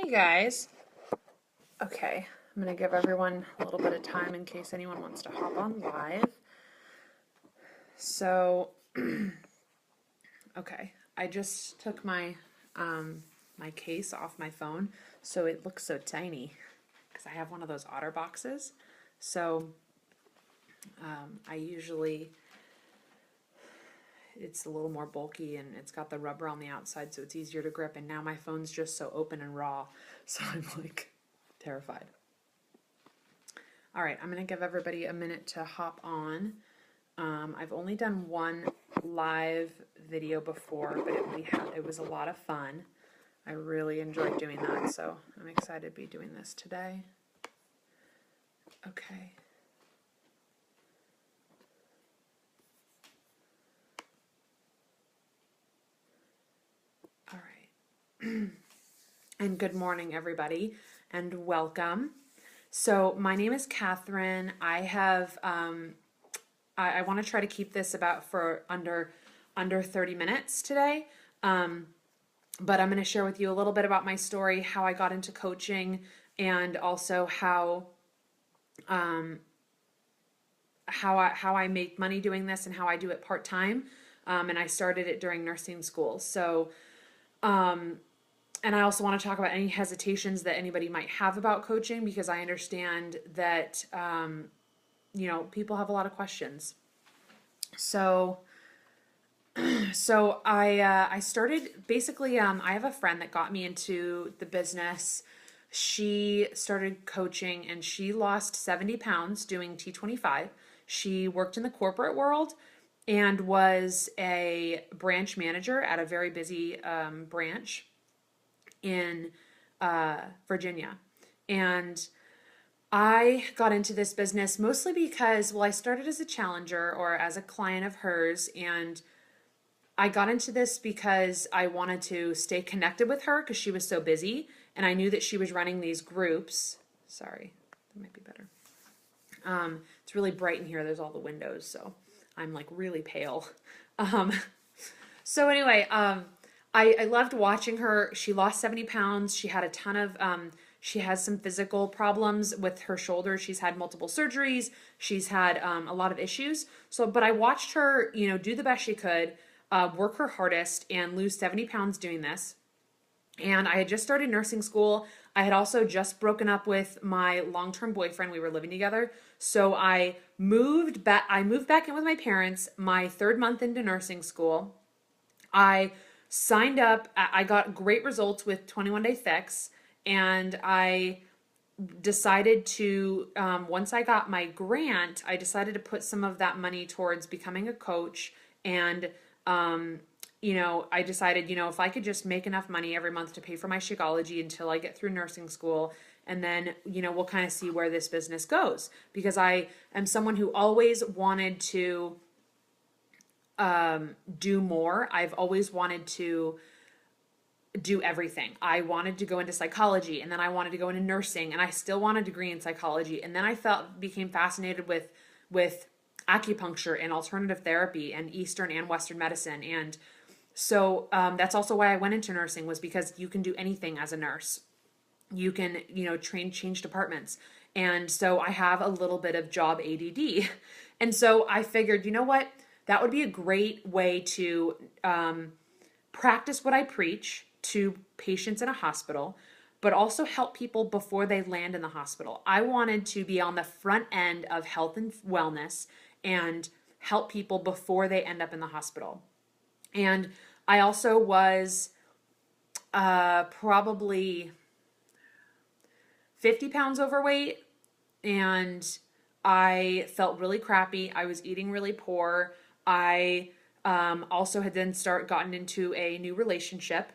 Hey guys. Okay, I'm gonna give everyone a little bit of time in case anyone wants to hop on live. So, okay, I just took my case off my phone, so it looks so tiny because I have one of those otter boxes. So, I usually it's a little more bulky and it's got the rubber on the outside, so it's easier to grip. And now my phone's just so open and raw, so I'm like terrified. All right, I'm going to give everybody a minute to hop on. I've only done one live video before, but it was a lot of fun. I really enjoyed doing that, so I'm excited to be doing this today. Okay. All right. And good morning, everybody, and welcome. So my name is Catherine. I have I want to try to keep this about for under 30 minutes today. But I'm going to share with you a little bit about my story, how I got into coaching, and also how I make money doing this and how I do it part time. And I started it during nursing school. So, and I also want to talk about any hesitations that anybody might have about coaching, because I understand that people have a lot of questions. So I started basically. I have a friend that got me into the business. She started coaching and she lost 70 pounds doing T25. She worked in the corporate world and was a branch manager at a very busy branch in Virginia. And I got into this business mostly because, well, I started as a challenger or as a client of hers, and I got into this because I wanted to stay connected with her because she was so busy, and I knew that she was running these groups. Sorry, that might be better. It's really bright in here. There's all the windows, so I'm like really pale. So anyway, I loved watching her. She lost 70 pounds. She had a ton of, she has some physical problems with her shoulder. She's had multiple surgeries. She's had a lot of issues. So, but I watched her, do the best she could, work her hardest and lose 70 pounds doing this. And I had just started nursing school. I had also just broken up with my long-term boyfriend. We were living together. So I moved back in with my parents my third month into nursing school. I signed up. I got great results with 21 Day Fix, and I decided to, once I got my grant, I decided to put some of that money towards becoming a coach. And I decided, if I could just make enough money every month to pay for my Shakeology until I get through nursing school, and then, we'll kind of see where this business goes. Because I am someone who always wanted to do more. I've always wanted to do everything. I wanted to go into psychology, and then I wanted to go into nursing, and I still want a degree in psychology. And then I became fascinated with acupuncture and alternative therapy and Eastern and Western medicine. And so that's also why I went into nursing, was because you can do anything as a nurse. You can, change departments. And so I have a little bit of job ADD. And so I figured, you know what? That would be a great way to practice what I preach to patients in a hospital, but also help people before they land in the hospital. I wanted to be on the front end of health and wellness and help people before they end up in the hospital. And I also was probably 50 pounds overweight, and I felt really crappy. I was eating really poor. I also had then gotten into a new relationship,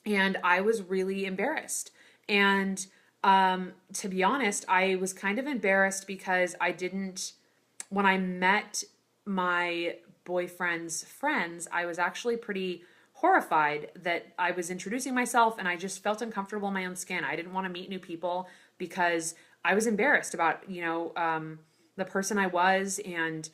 and I was really embarrassed. And to be honest, I was kind of embarrassed because when I met my boyfriend's friends, I was actually pretty horrified that I was introducing myself, and I just felt uncomfortable in my own skin. I didn't want to meet new people because I was embarrassed about, the person I was, and,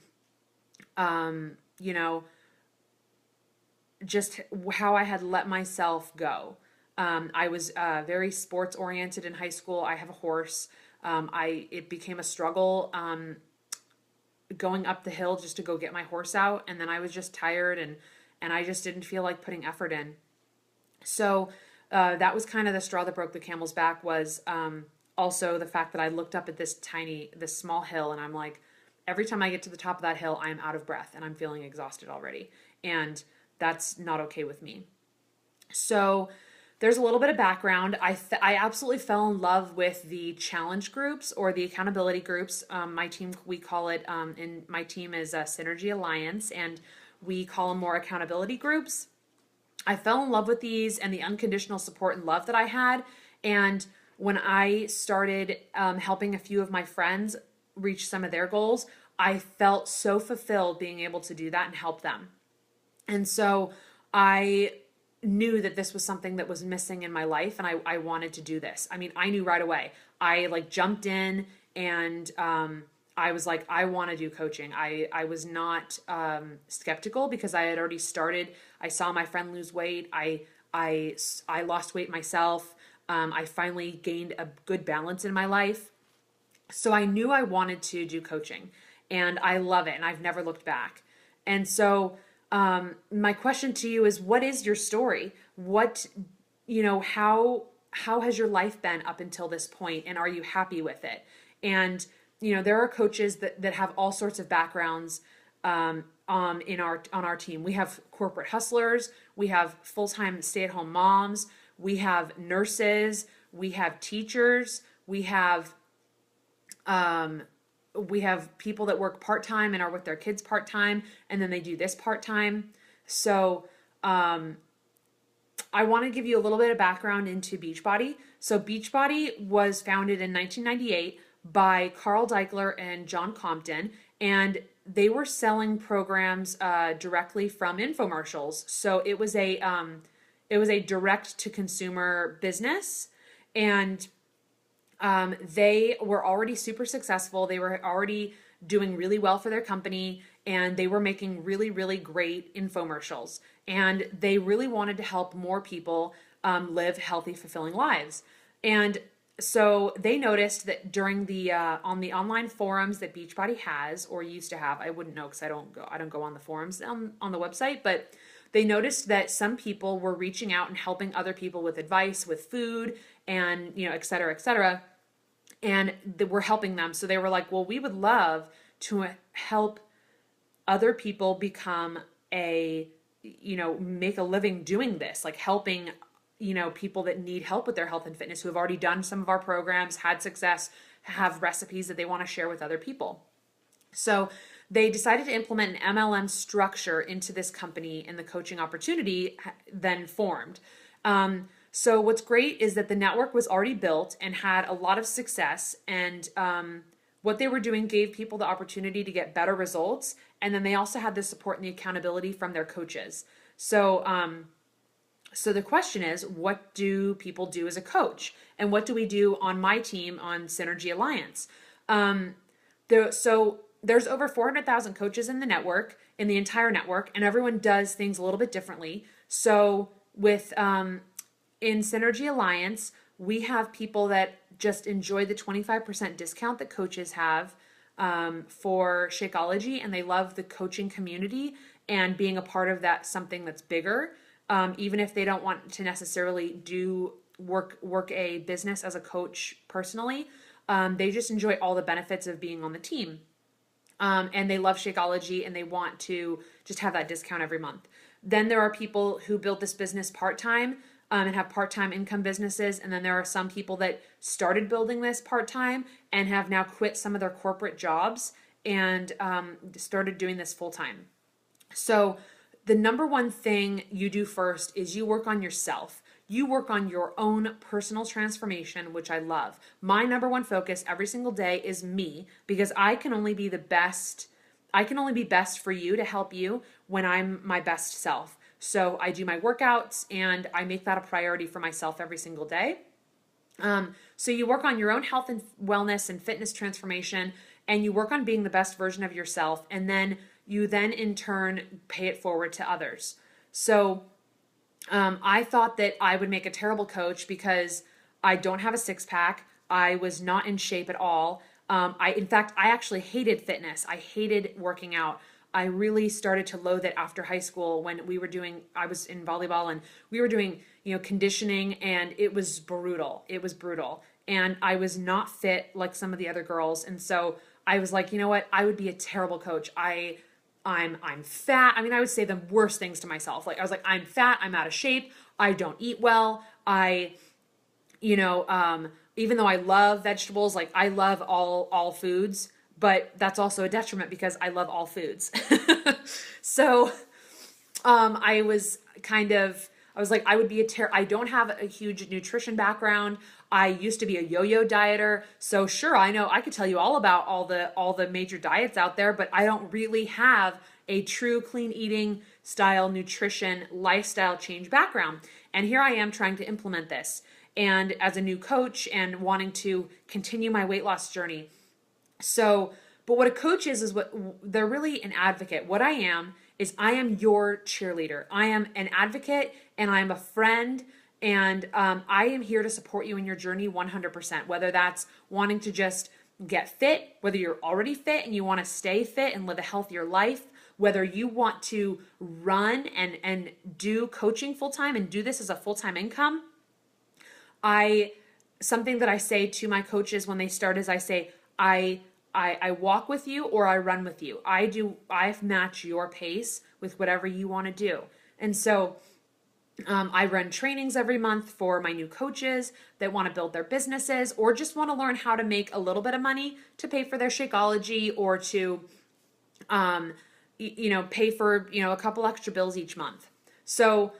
just how I had let myself go. I was very sports oriented in high school. I have a horse. It became a struggle going up the hill just to go get my horse out, and then I was just tired and I just didn't feel like putting effort in. So that was kind of the straw that broke the camel's back. Was also the fact that I looked up at this small hill, and I'm like, every time I get to the top of that hill, I'm out of breath and I'm feeling exhausted already, and that's not okay with me. So there's a little bit of background. I absolutely fell in love with the challenge groups or the accountability groups. My team, we call it, in my team is Synergy Alliance, and we call them more accountability groups. I fell in love with these and the unconditional support and love that I had. And when I started helping a few of my friends reach some of their goals, I felt so fulfilled being able to do that and help them. And so I knew that this was something that was missing in my life, and I wanted to do this. I mean, I knew right away. I like jumped in, and I was like, I want to do coaching. I was not skeptical because I had already started. I saw my friend lose weight. I lost weight myself. I finally gained a good balance in my life. So I knew I wanted to do coaching, and I love it, and I've never looked back. And so my question to you is, what is your story? What, how has your life been up until this point, and are you happy with it? And, there are coaches that have all sorts of backgrounds, on our team. We have corporate hustlers, we have full-time stay-at-home moms, we have nurses, we have teachers, we have people that work part-time and are with their kids part-time, and then they do this part-time. So I want to give you a little bit of background into Beachbody. So Beachbody was founded in 1998 by Carl Deichler and John Compton, and they were selling programs directly from infomercials. So it was a direct-to-consumer business, and they were already super successful. They were already doing really well for their company, and they were making really, really great infomercials. And they really wanted to help more people live healthy, fulfilling lives. And so they noticed that during the on the online forums that Beachbody has or used to have, I wouldn't know because I don't go on the forums on the website, but they noticed that some people were reaching out and helping other people with advice, with food, and et cetera, et cetera. And we're helping them. So they were like, well, we would love to help other people become make a living doing this, like helping, people that need help with their health and fitness, who have already done some of our programs, had success, have recipes that they want to share with other people. So they decided to implement an MLM structure into this company, and the coaching opportunity then formed. So what's great is that the network was already built and had a lot of success, and what they were doing gave people the opportunity to get better results, and then they also had the support and the accountability from their coaches. So the question is, what do people do as a coach, and what do we do on my team on Synergy Alliance? So there's over 400,000 coaches in the entire network, and everyone does things a little bit differently. So with in Synergy Alliance, we have people that just enjoy the 25% discount that coaches have for Shakeology, and they love the coaching community and being a part of that, something that's bigger, even if they don't want to necessarily do work a business as a coach personally. They just enjoy all the benefits of being on the team. And they love Shakeology, and they want to just have that discount every month. Then there are people who build this business part-time and have part-time income businesses. And then there are some people that started building this part-time and have now quit some of their corporate jobs and started doing this full-time. So the number one thing you do first is you work on yourself. You work on your own personal transformation, which I love. My number one focus every single day is me, because I can only be best for you, to help you when I'm my best self. So I do my workouts, and I make that a priority for myself every single day. So you work on your own health and wellness and fitness transformation, and you work on being the best version of yourself. And then you in turn pay it forward to others. So I thought that I would make a terrible coach because I don't have a six pack. I was not in shape at all. In fact, I actually hated fitness. I hated working out. I really started to loathe it after high school when I was in volleyball and we were doing, conditioning, and it was brutal. It was brutal. And I was not fit like some of the other girls. And so I was like, you know what? I would be a terrible coach. I'm fat. I mean, I would say the worst things to myself. Like I was like, I'm fat, I'm out of shape, I don't eat well. Even though I love vegetables, like I love all foods, but that's also a detriment because I love all foods. So I was I was like, I would be I don't have a huge nutrition background. I used to be a yo-yo dieter. So sure, I know I could tell you all about all the major diets out there, but I don't really have a true clean eating style nutrition lifestyle change background. And here I am trying to implement this. And as a new coach and wanting to continue my weight loss journey. So, but what a coach is what they're really an advocate. What I am is I am your cheerleader. I am an advocate and I am a friend, and I am here to support you in your journey 100%, whether that's wanting to just get fit, whether you're already fit and you want to stay fit and live a healthier life, whether you want to run and do coaching full time and do this as a full-time income. Something that I say to my coaches when they start is I say, I walk with you or I run with you. I match your pace with whatever you want to do. And so I run trainings every month for my new coaches that want to build their businesses or just want to learn how to make a little bit of money to pay for their Shakeology or to, pay for, a couple extra bills each month. So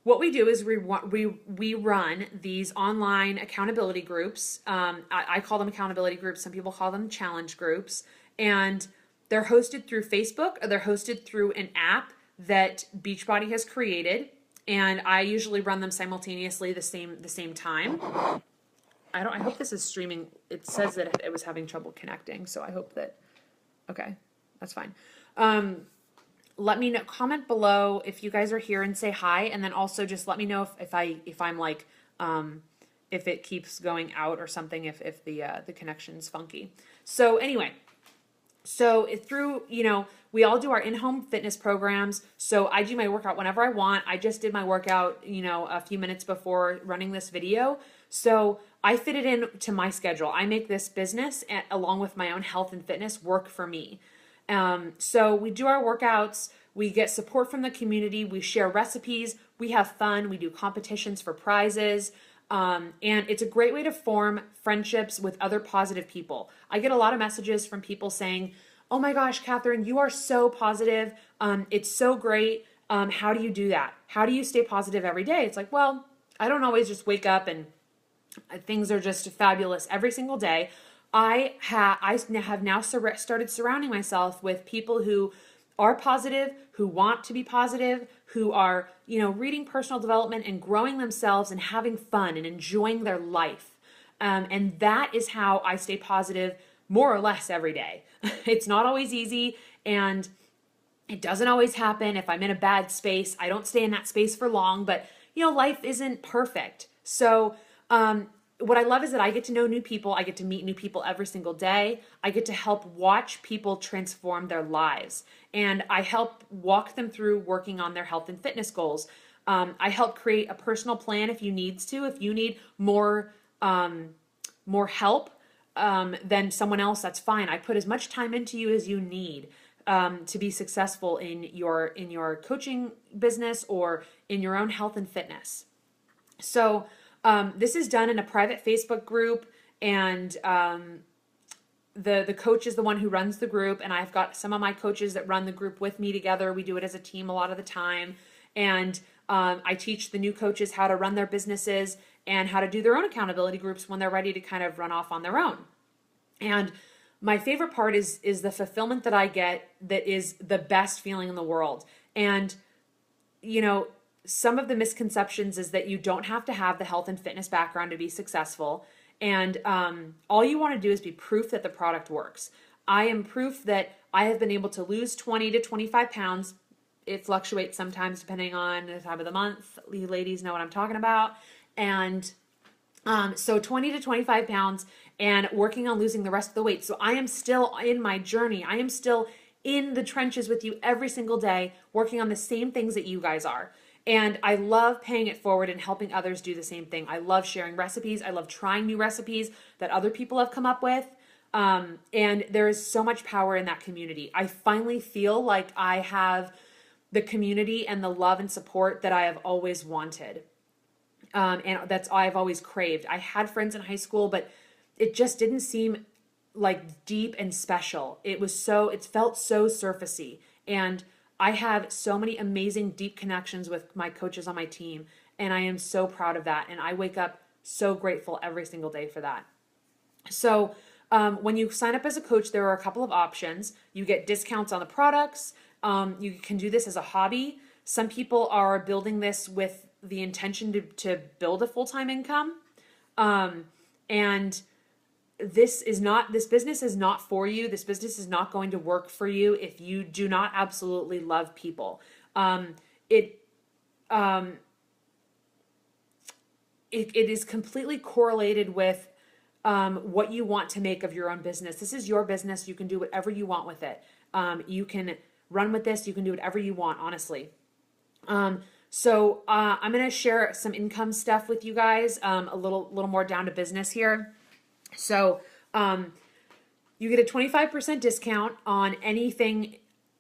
what we do is we run these online accountability groups. I call them accountability groups. Some people call them challenge groups. And they're hosted through Facebook or they're hosted through an app that Beachbody has created. And I usually run them simultaneously the same time. I hope this is streaming. It says that it was having trouble connecting. So I hope that, okay, that's fine. Let me know, comment below if you guys are here and say hi. And then also just let me know if I'm like, if it keeps going out or something, if the connection's funky. So anyway, through, we all do our in-home fitness programs. So I do my workout whenever I want. I just did my workout, a few minutes before running this video. So I fit it in to my schedule. I make this business along with my own health and fitness work for me. So we do our workouts, we get support from the community, we share recipes, we have fun, we do competitions for prizes, and it's a great way to form friendships with other positive people. I get a lot of messages from people saying, oh my gosh, Catherine, you are so positive. It's so great. How do you do that? How do you stay positive every day? It's like, well, I don't always just wake up and things are just fabulous every single day. I have now started surrounding myself with people who are positive, who want to be positive, who are, reading personal development and growing themselves and having fun and enjoying their life. And that is how I stay positive more or less every day. It's not always easy and it doesn't always happen. If I'm in a bad space, I don't stay in that space for long, but life isn't perfect. So, what I love is that I get to know new people. I get to meet new people every single day. I get to help watch people transform their lives. And I help walk them through working on their health and fitness goals. I help create a personal plan if you need more help than someone else, that's fine. I put as much time into you as you need to be successful in your coaching business or in your own health and fitness. So this is done in a private Facebook group, and the coach is the one who runs the group, and I've got some of my coaches that run the group with me together. We do it as a team a lot of the time, and I teach the new coaches how to run their businesses and how to do their own accountability groups when they're ready to kind of run off on their own. And my favorite part is the fulfillment that I get, that is the best feeling in the world. And some of the misconceptions is that you don't have to have the health and fitness background to be successful. And all you want to do is be proof that the product works. I am proof that I have been able to lose 20 to 25 pounds it fluctuates sometimes depending on the time of the month. You ladies know what I'm talking about. And so 20 to 25 pounds and working on losing the rest of the weight. So I am still in my journey. I am still in the trenches with you every single day, working on the same things that you guys are. And I love paying it forward and helping others do the same thing. I love sharing recipes. I love trying new recipes that other people have come up with. And there is so much power in that community. I finally feel like I have the community and the love and support that I have always wanted. And that's all I've always craved. I had friends in high school, but it just didn't seem like deep and special. It felt so surfacey. And I have so many amazing deep connections with my coaches on my team. And I am so proud of that. And I wake up so grateful every single day for that. So when you sign up as a coach, there are a couple of options. You get discounts on the products. You can do this as a hobby. Some people are building this with the intention to build a full-time income. And this business is not for you. This business is not going to work for you if you do not absolutely love people. It is completely correlated with what you want to make of your own business. This is your business. You can do whatever you want with it. You can run with this. You can do whatever you want, honestly. So I'm going to share some income stuff with you guys, a little more down to business here. So you get a 25% discount on anything,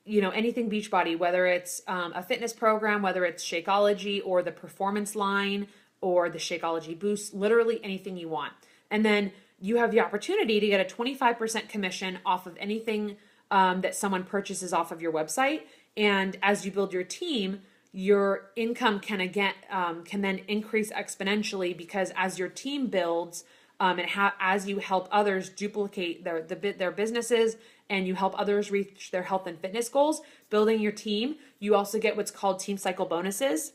anything Beachbody, whether it's a fitness program, whether it's Shakeology or the performance line or the Shakeology Boost, literally anything you want. And then you have the opportunity to get a 25% commission off of anything that someone purchases off of your website. And as you build your team, your income can then increase exponentially, because as your team builds, as you help others duplicate their businesses and you help others reach their health and fitness goals, building your team, you also get what's called team cycle bonuses.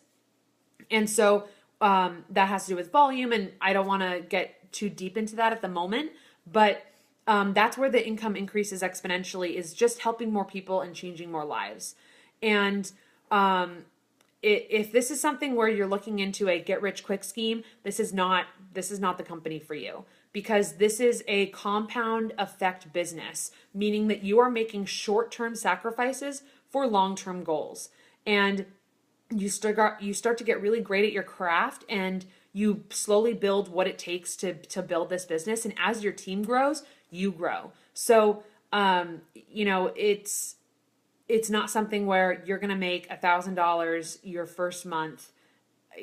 And so that has to do with volume, and I don't want to get too deep into that at the moment, but that's where the income increases exponentially, is just helping more people and changing more lives. And if this is something where you're looking into a get rich quick scheme, this is not the company for you, because this is a compound effect business, meaning that you are making short-term sacrifices for long-term goals. And you start to get really great at your craft, and you slowly build what it takes to build this business. And as your team grows, you grow. So it's not something where you're going to make $1,000 your first month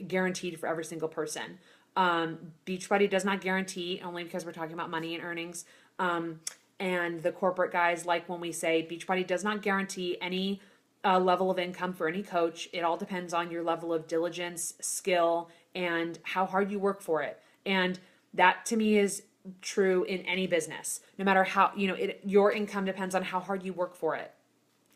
guaranteed for every single person. Beachbody does not guarantee, only because we're talking about money and earnings. And the corporate guys like when we say Beachbody does not guarantee any level of income for any coach. It all depends on your level of diligence, skill, and how hard you work for it. And that to me is true in any business. No matter how, your income depends on how hard you work for it.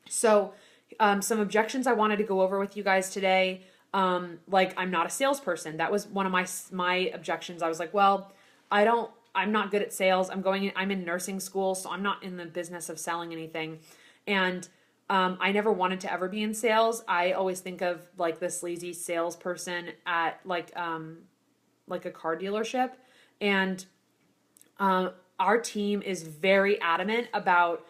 So some objections I wanted to go over with you guys today, like I'm not a salesperson. That was one of my objections. I was like, well, I'm not good at sales. I'm in nursing school, so I'm not in the business of selling anything. And I never wanted to ever be in sales. I always think of like the sleazy salesperson at like a car dealership. And our team is very adamant about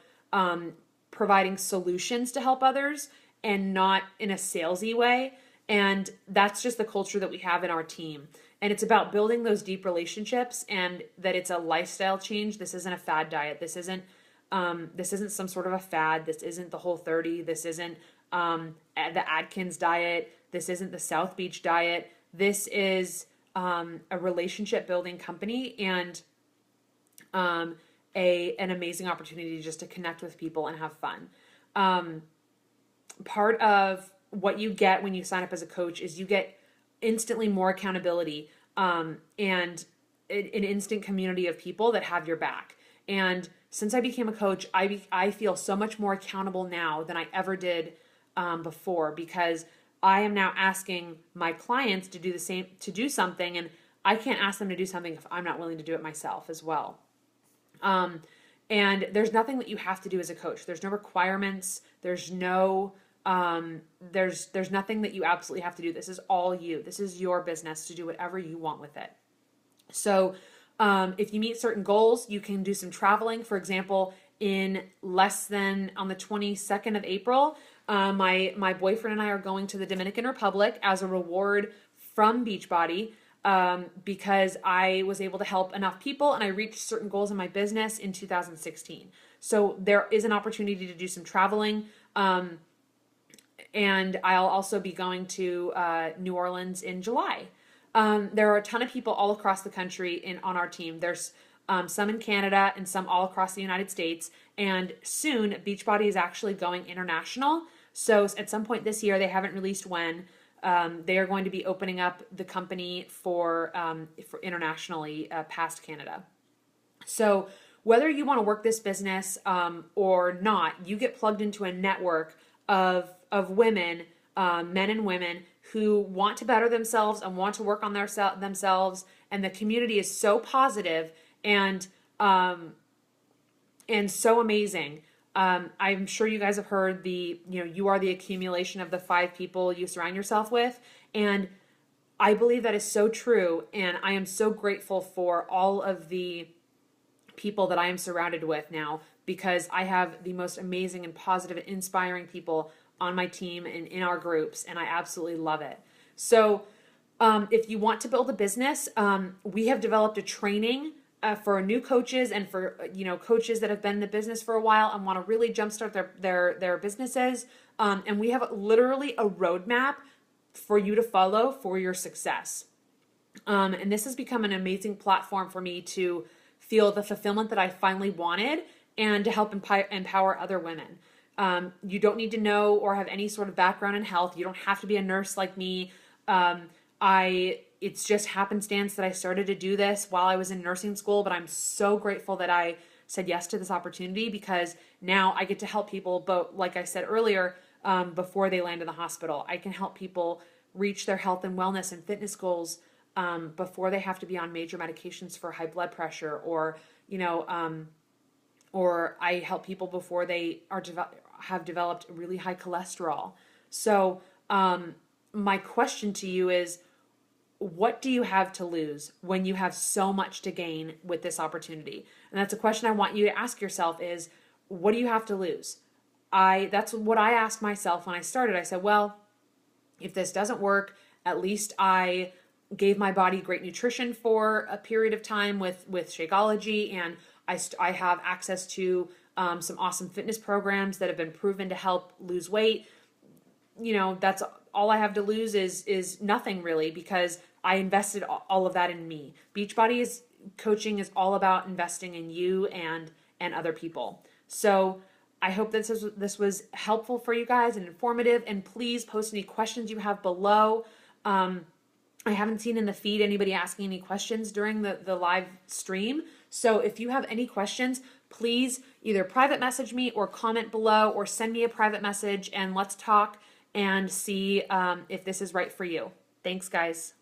providing solutions to help others and not in a salesy way. And that's just the culture that we have in our team. And it's about building those deep relationships, and that it's a lifestyle change. This isn't a fad diet. This isn't some sort of a fad. This isn't the Whole30. This isn't the Atkins diet. This isn't the South Beach diet. This is a relationship building company, and an amazing opportunity just to connect with people and have fun. Part of what you get when you sign up as a coach is you get instantly more accountability, and an instant community of people that have your back. And since I became a coach, I feel so much more accountable now than I ever did before, because I am now asking my clients to do the same, to do something, and I can't ask them to do something if I'm not willing to do it myself as well. And there's nothing that you have to do as a coach. There's no requirements. There's no There's nothing that you absolutely have to do. This is all you. This is your business to do whatever you want with it. So if you meet certain goals, you can do some traveling. For example, in less than on the 22nd of April, my boyfriend and I are going to the Dominican Republic as a reward from Beachbody, because I was able to help enough people and I reached certain goals in my business in 2016. So there is an opportunity to do some traveling. And I'll also be going to New Orleans in July. There are a ton of people all across the country on our team. There's some in Canada and some all across the United States. And soon, Beachbody is actually going international. So at some point this year, they haven't released when, they are going to be opening up the company for internationally past Canada. So whether you want to work this business or not, you get plugged into a network of women, men and women who want to better themselves and want to work on themselves, and the community is so positive and so amazing. I'm sure you guys have heard you are the accumulation of the 5 people you surround yourself with, and I believe that is so true, and I am so grateful for all of the people that I am surrounded with now, because I have the most amazing and positive and inspiring people on my team and in our groups, and I absolutely love it. So if you want to build a business, we have developed a training for new coaches and for coaches that have been in the business for a while and want to really jumpstart their businesses. And we have literally a roadmap for you to follow for your success. And this has become an amazing platform for me to feel the fulfillment that I finally wanted and to help empower other women. You don't need to know or have any sort of background in health. You don't have to be a nurse like me. It's just happenstance that I started to do this while I was in nursing school, but I'm so grateful that I said yes to this opportunity, because now I get to help people, but like I said earlier, before they land in the hospital. I can help people reach their health and wellness and fitness goals before they have to be on major medications for high blood pressure, or I help people before they have developed really high cholesterol. So my question to you is, what do you have to lose when you have so much to gain with this opportunity? And that's a question I want you to ask yourself is, what do you have to lose? That's what I asked myself when I started. I said, well, if this doesn't work, at least I gave my body great nutrition for a period of time with Shakeology, and I have access to some awesome fitness programs that have been proven to help lose weight. That's all I have to lose is nothing really, because I invested all of that in me. Beachbody coaching is all about investing in you and other people. So I hope this was helpful for you guys and informative, and please post any questions you have below. I haven't seen in the feed anybody asking any questions during the live stream. So if you have any questions, please either private message me or comment below, or send me a private message and let's talk and see if this is right for you. Thanks, guys.